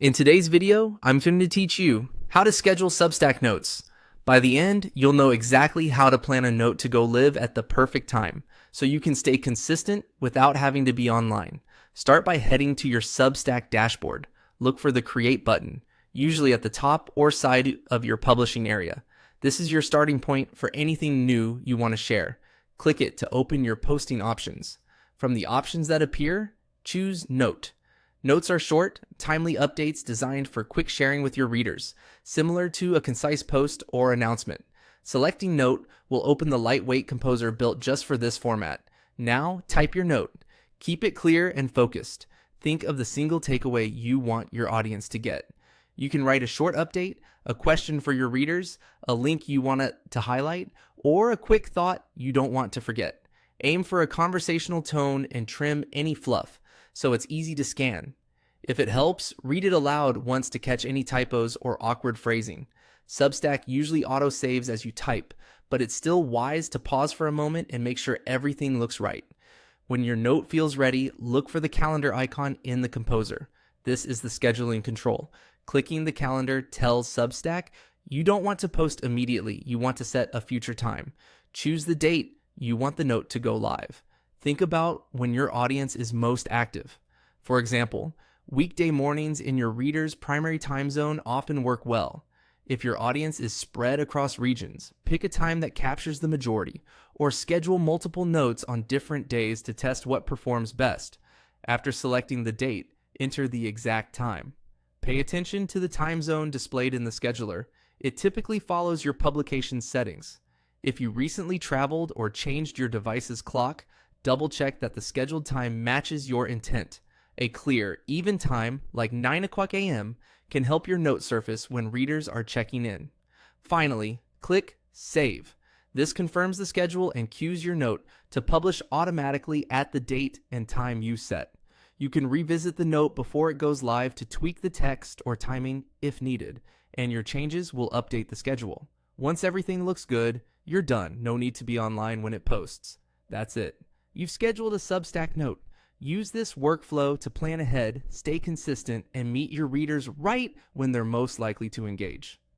In today's video, I'm going to teach you how to schedule Substack notes. By the end, you'll know exactly how to plan a note to go live at the perfect time, so you can stay consistent without having to be online. Start by heading to your Substack dashboard. Look for the Create button, usually at the top or side of your publishing area. This is your starting point for anything new you want to share. Click it to open your posting options. From the options that appear, choose Note. Notes are short, timely updates designed for quick sharing with your readers, similar to a concise post or announcement. Selecting Note will open the lightweight composer built just for this format. Now, type your note. Keep it clear and focused. Think of the single takeaway you want your audience to get. You can write a short update, a question for your readers, a link you want to highlight, or a quick thought you don't want to forget. Aim for a conversational tone and trim any fluff, so it's easy to scan. If it helps, read it aloud once to catch any typos or awkward phrasing. Substack usually auto-saves as you type, but it's still wise to pause for a moment and make sure everything looks right. When your note feels ready, look for the calendar icon in the composer. This is the scheduling control. Clicking the calendar tells Substack you don't want to post immediately, you want to set a future time. Choose the date you want the note to go live. Think about when your audience is most active. For example, weekday mornings in your reader's primary time zone often work well. If your audience is spread across regions, pick a time that captures the majority, or schedule multiple notes on different days to test what performs best. After selecting the date, enter the exact time. Pay attention to the time zone displayed in the scheduler. It typically follows your publication settings. If you recently traveled or changed your device's clock, double-check that the scheduled time matches your intent. A clear, even time, like 9 o'clock a.m., can help your note surface when readers are checking in. Finally, click Save. This confirms the schedule and cues your note to publish automatically at the date and time you set. You can revisit the note before it goes live to tweak the text or timing if needed, and your changes will update the schedule. Once everything looks good, you're done. No need to be online when it posts. That's it. You've scheduled a Substack note. Use this workflow to plan ahead, stay consistent, and meet your readers right when they're most likely to engage.